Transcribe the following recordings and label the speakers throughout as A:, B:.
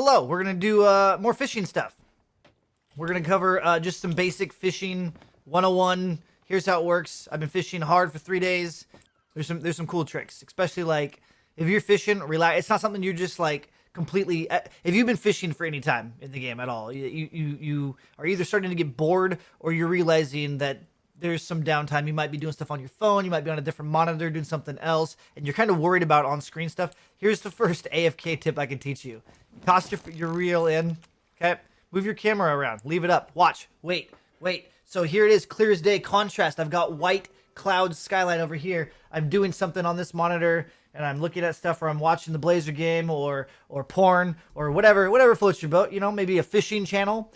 A: Hello, we're going to do more fishing stuff. We're going to cover just some basic fishing 101. Here's how it works. I've been fishing hard for 3 days. There's some cool tricks, especially like if you're fishing, relax. It's not something you're just like completely. If you've been fishing for any time in the game at all, you are either starting to get bored or you're realizing that there's some downtime. You might be doing stuff on your phone. You might be on a different monitor doing something else, and you're kind of worried about on-screen stuff. Here's the first AFK tip I can teach you. Toss your reel in, okay? Move your camera around. Leave it up. Watch. Wait. So here it is, clear as day, contrast. I've got white cloud skyline over here. I'm doing something on this monitor, and I'm looking at stuff, or I'm watching the Blazer game, or porn, or whatever floats your boat. You know, maybe a fishing channel.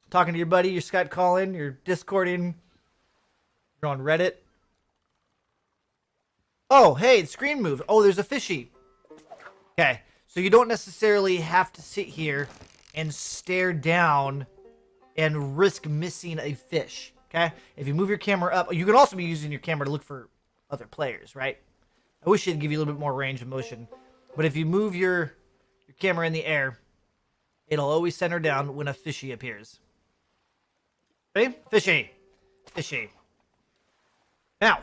A: Talking to your buddy, you're Skype calling, you're Discording, you're on Reddit. Oh, hey, the screen moved. Oh, there's a fishy. Okay, so you don't necessarily have to sit here and stare down and risk missing a fish, okay? If you move your camera up, you can also be using your camera to look for other players, right? I wish it'd give you a little bit more range of motion. But if you move your camera in the air, it'll always center down when a fishy appears. Ready? Fishy. Now,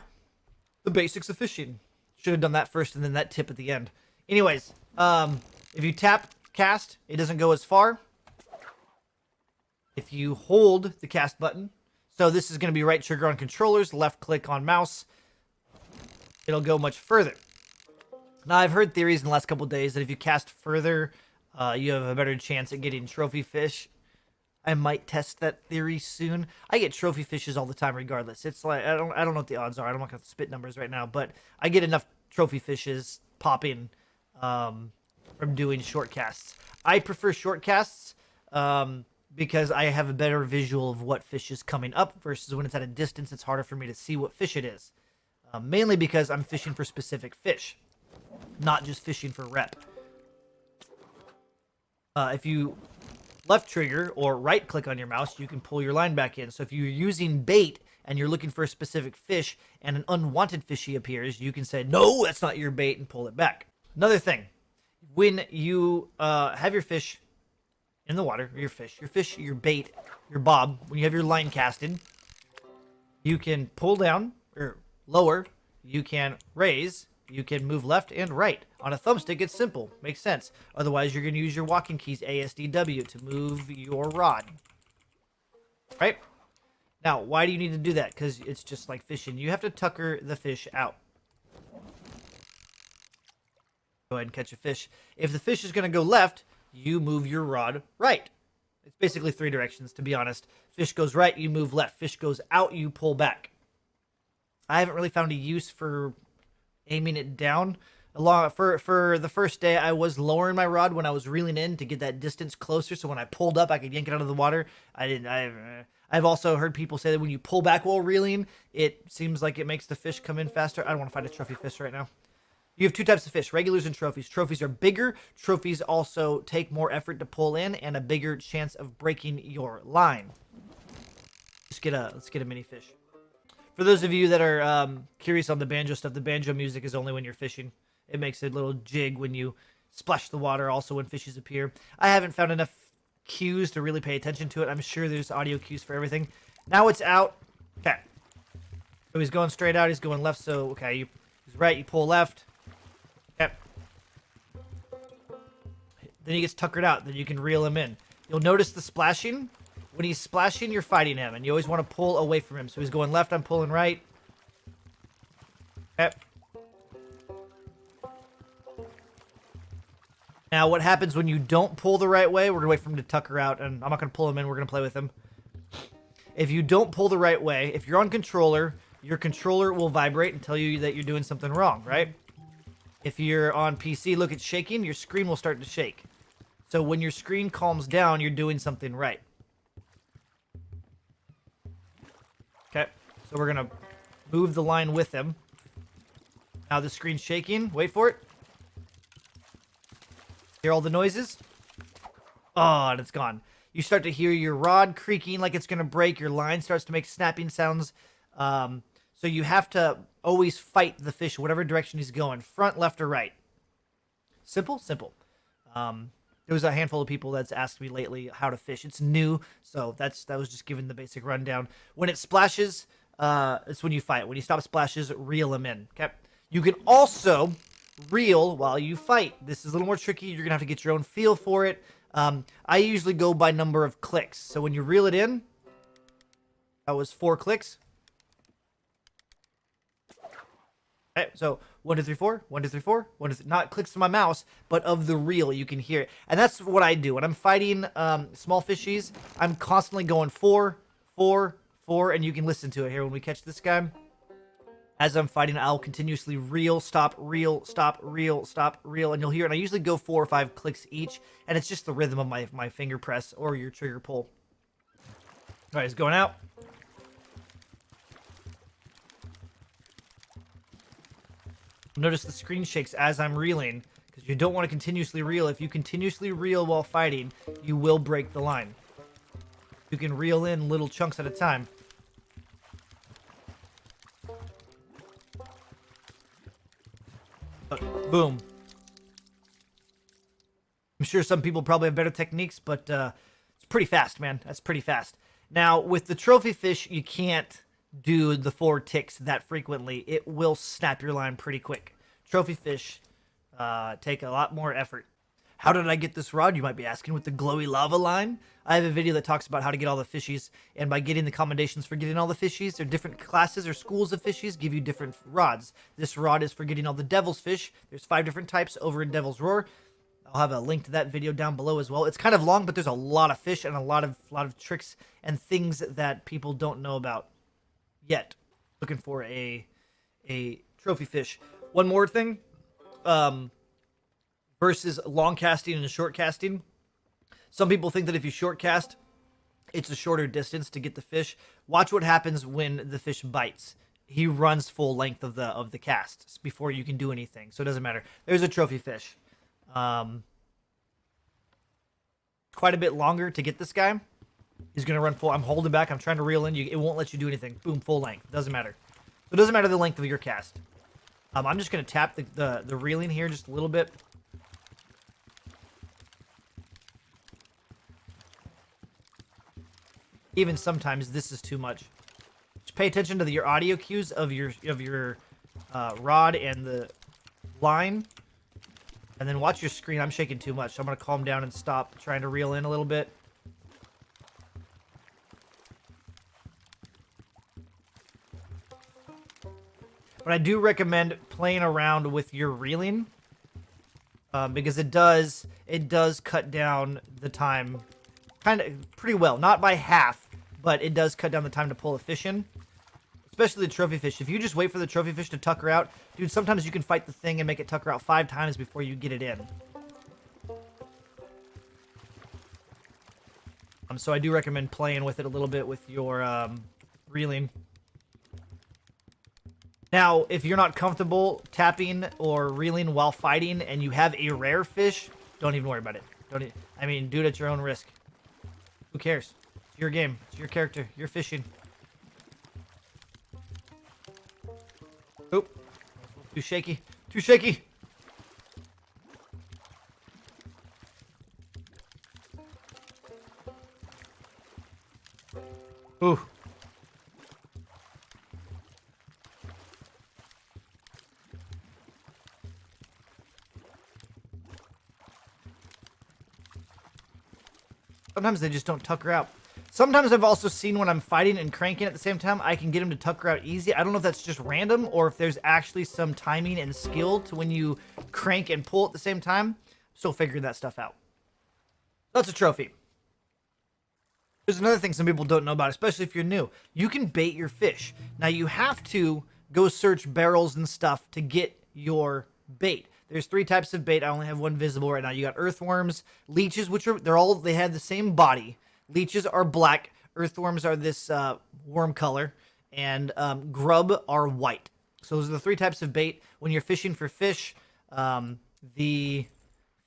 A: the basics of fishing. Should have done that first and then that tip at the end. Anyways, if you tap cast, it doesn't go as far. If you hold the cast button, so this is going to be right trigger on controllers, left click on mouse, it'll go much further. Now, I've heard theories in the last couple of days that if you cast further, you have a better chance at getting trophy fish. I might test that theory soon. I get trophy fishes all the time regardless. It's like, I don't know what the odds are. I'm not going to spit numbers right now, but I get enough trophy fishes popping from doing short casts. I prefer short casts because I have a better visual of what fish is coming up versus when it's at a distance, it's harder for me to see what fish it is. Mainly because I'm fishing for specific fish, not just fishing for rep. If you left trigger or right click on your mouse, you can pull your line back in. So if you're using bait and you're looking for a specific fish and an unwanted fishy appears, you can say, no, that's not your bait, and pull it back. Another thing, when you have your fish in the water, your bait, your bob, when you have your line casted, you can pull down or lower, you can raise, you can move left and right. On a thumbstick, it's simple. Makes sense. Otherwise, you're going to use your walking keys, ASDW, to move your rod. Right? Now, why do you need to do that? Because it's just like fishing. You have to tucker the fish out. Go ahead and catch a fish. If the fish is going to go left, you move your rod right. It's basically 3 directions, to be honest. Fish goes right, you move left. Fish goes out, you pull back. I haven't really found a use for aiming it down. For the first day, I was lowering my rod when I was reeling in to get that distance closer, so when I pulled up, I could yank it out of the water. I've also heard people say that when you pull back while reeling, it seems like it makes the fish come in faster. I don't want to find a trophy fish right now. You have 2 types of fish, regulars and trophies. Trophies are bigger. Trophies also take more effort to pull in and a bigger chance of breaking your line. Let's get a mini fish. For those of you that are curious on the banjo stuff, the banjo music is only when you're fishing. It makes a little jig when you splash the water, also when fishes appear. I haven't found enough cues to really pay attention to it. I'm sure there's audio cues for everything. Now it's out. Okay. So he's going straight out. He's going left. So, okay, he's right. You pull left. Okay. Then he gets tuckered out. Then you can reel him in. You'll notice the splashing. When he's splashing, you're fighting him, and you always want to pull away from him. So he's going left, I'm pulling right. Okay. Now, what happens when you don't pull the right way? We're going to wait for him to tucker out, and I'm not going to pull him in. We're going to play with him. If you don't pull the right way, if you're on controller, your controller will vibrate and tell you that you're doing something wrong, right? If you're on PC, look, it's shaking. Your screen will start to shake. So when your screen calms down, you're doing something right. Okay, so we're going to move the line with him. Now the screen's shaking. Wait for it. Hear all the noises? Oh, and it's gone. You start to hear your rod creaking like it's going to break. Your line starts to make snapping sounds. So you have to always fight the fish, whatever direction he's going. Front, left, or right. Simple? Simple. There was a handful of people that's asked me lately how to fish. It's new, so that was just given the basic rundown. When it splashes, it's when you fight. When you stop splashes, reel them in. Okay. You can also reel while you fight. This is a little more tricky. You're gonna have to get your own feel for it. I usually go by number of clicks. So when you reel it in, that was 4 clicks. Okay, so 1, 2, 3, 4, 1, 2, 3, 4, 1, 2, 3, not clicks to my mouse, but of the reel, you can hear it. And that's what I do. When I'm fighting small fishies, I'm constantly going 4, 4, 4, and you can listen to it here when we catch this guy. As I'm fighting, I'll continuously reel, stop, stop, reel, and you'll hear it. And I usually go 4 or 5 clicks each, and it's just the rhythm of my finger press or your trigger pull. All right, it's going out. Notice the screen shakes as I'm reeling, because you don't want to continuously reel. If you continuously reel while fighting, you will break the line. You can reel in little chunks at a time. Boom. I'm sure some people probably have better techniques, but it's pretty fast, man. That's pretty fast. Now, with the trophy fish, you can't do the 4 ticks that frequently. It will snap your line pretty quick. Trophy fish take a lot more effort. How did I get this rod, you might be asking, with the glowy lava line? I have a video that talks about how to get all the fishies, and by getting the commendations for getting all the fishies, there are different classes or schools of fishies give you different rods. This rod is for getting all the devil's fish. There's 5 different types over in Devil's Roar. I'll have a link to that video down below as well. It's kind of long, but there's a lot of fish and a lot of tricks and things that people don't know about yet. Looking for a trophy fish. One more thing, versus long casting and short casting. Some people think that if you short cast, it's a shorter distance to get the fish. Watch what happens when the fish bites. He runs full length of the cast before you can do anything, so it doesn't matter. There's a trophy fish. Quite a bit longer to get this guy. He's gonna run full. I'm holding back. I'm trying to reel in. It won't let you do anything. Boom, full length. Doesn't matter. So it doesn't matter the length of your cast. I'm just gonna tap the reeling here just a little bit. Even sometimes this is too much. Just pay attention to your audio cues of your rod and the line. And then watch your screen. I'm shaking too much, so I'm going to calm down and stop trying to reel in a little bit. But I do recommend playing around with your reeling, because it does cut down the time kind of pretty well. Not by half, but it does cut down the time to pull a fish in. Especially the trophy fish. If you just wait for the trophy fish to tucker out, dude, sometimes you can fight the thing and make it tucker out 5 times before you get it in. So I do recommend playing with it a little bit with your reeling. Now, if you're not comfortable tapping or reeling while fighting and you have a rare fish, don't even worry about it. I mean, do it at your own risk. Who cares? It's your game. It's your character. You're fishing. Oop. Too shaky. Too shaky. Ooh. Sometimes they just don't tucker out. Sometimes I've also seen when I'm fighting and cranking at the same time, I can get them to tucker out easy. I don't know if that's just random or if there's actually some timing and skill to when you crank and pull at the same time. Still figuring that stuff out. That's a trophy. There's another thing some people don't know about, especially if you're new. You can bait your fish. Now you have to go search barrels and stuff to get your bait. There's 3 types of bait. I only have one visible right now. You got earthworms, leeches, which are they have the same body. Leeches are black, earthworms are this worm color, and grub are white. So those are the 3 types of bait. When you're fishing for fish, the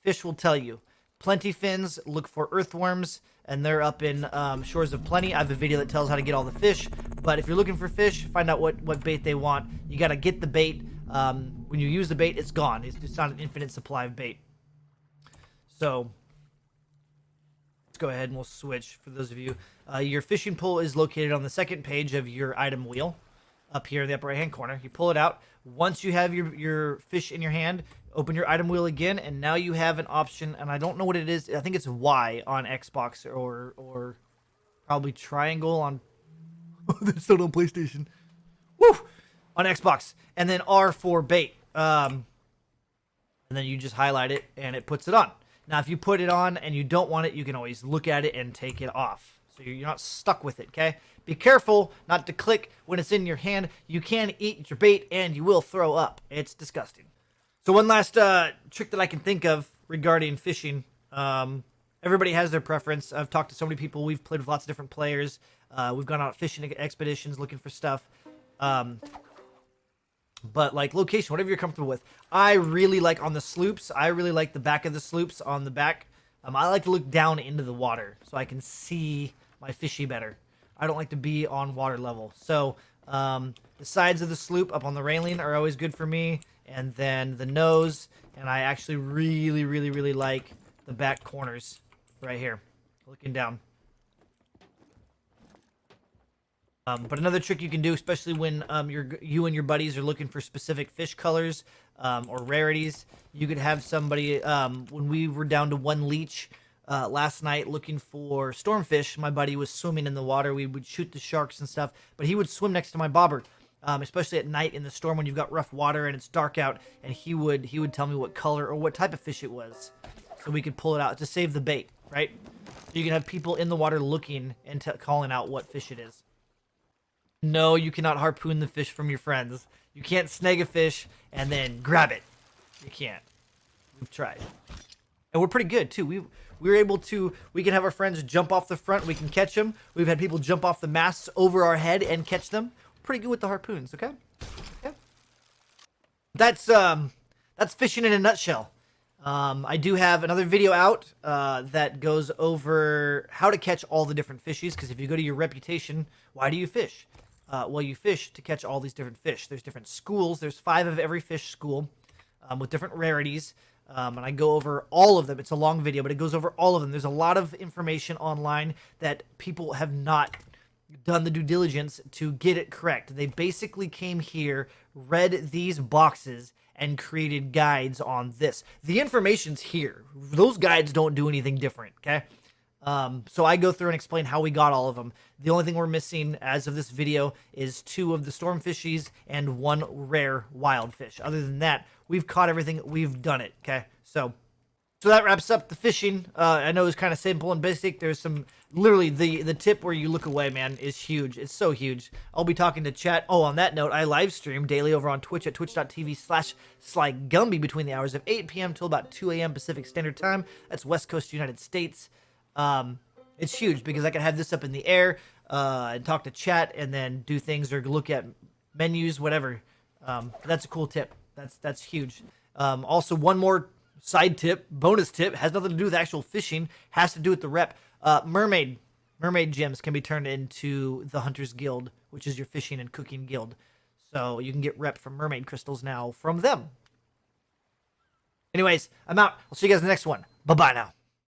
A: fish will tell you. Plenty fins, look for earthworms, and they're up in Shores of Plenty. I have a video that tells how to get all the fish, but if you're looking for fish, find out what bait they want. You got to get the bait. When you use the bait, it's gone. It's not an infinite supply of bait. So let's go ahead and we'll switch for those of you. Your fishing pole is located on the second page of your item wheel up here in the upper right hand corner. You pull it out. Once you have your fish in your hand, open your item wheel again, and now you have an option, and I don't know what it is. I think it's Y on Xbox or probably triangle on they're still on PlayStation. Woo! On Xbox. And then R for bait. And then you just highlight it and it puts it on. Now, if you put it on and you don't want it, you can always look at it and take it off. So you're not stuck with it, okay? Be careful not to click when it's in your hand. You can eat your bait and you will throw up. It's disgusting. So one last trick that I can think of regarding fishing. Everybody has their preference. I've talked to so many people. We've played with lots of different players. We've gone out fishing expeditions looking for stuff. But like location, whatever you're comfortable with. I really like on the sloops. I really like the back of the sloops on the back. I like to look down into the water so I can see my fishy better. I don't like to be on water level. So the sides of the sloop up on the railing are always good for me. And then the nose. And I actually really, really, really like the back corners right here, looking down. But another trick you can do, especially when you and your buddies are looking for specific fish colors or rarities, you could have somebody, when we were down to one leech last night looking for stormfish, my buddy was swimming in the water. We would shoot the sharks and stuff, but he would swim next to my bobber, especially at night in the storm when you've got rough water and it's dark out, and he would tell me what color or what type of fish it was, so we could pull it out to save the bait, right? So you can have people in the water looking and calling out what fish it is. No, you cannot harpoon the fish from your friends. You can't snag a fish and then grab it. You can't. We've tried. And we're pretty good, too. We can have our friends jump off the front. We can catch them. We've had people jump off the masts over our head and catch them. Pretty good with the harpoons, okay? Okay. That's fishing in a nutshell. I do have another video out that goes over how to catch all the different fishies, because if you go to your reputation, why do you fish? Well, you fish to catch all these different fish. There's different schools. There's 5 of every fish school with different rarities. And I go over all of them. It's a long video, but it goes over all of them. There's a lot of information online that people have not done the due diligence to get it correct. They basically came here, read these boxes, and created guides on this. The information's here. Those guides don't do anything different, okay? So I go through and explain how we got all of them. The only thing we're missing as of this video is 2 of the storm fishies and 1 rare wild fish. Other than that, we've caught everything. We've done it, okay? So that wraps up the fishing. I know it's kind of simple and basic. There's some, literally, the tip where you look away, man, is huge. It's so huge. I'll be talking to chat. Oh, on that note, I live stream daily over on Twitch at twitch.tv/SlyGumbi between the hours of 8 p.m. till about 2 a.m. Pacific Standard Time. That's West Coast United States. It's huge because I can have this up in the air and talk to chat and then do things or look at menus, whatever. That's a cool tip. That's huge. Also, one more side tip, bonus tip, has nothing to do with actual fishing, has to do with the rep. Mermaid gems can be turned into the Hunter's Guild, which is your fishing and cooking guild. So you can get rep from mermaid crystals now from them. Anyways, I'm out. I'll see you guys in the next one. Bye-bye now.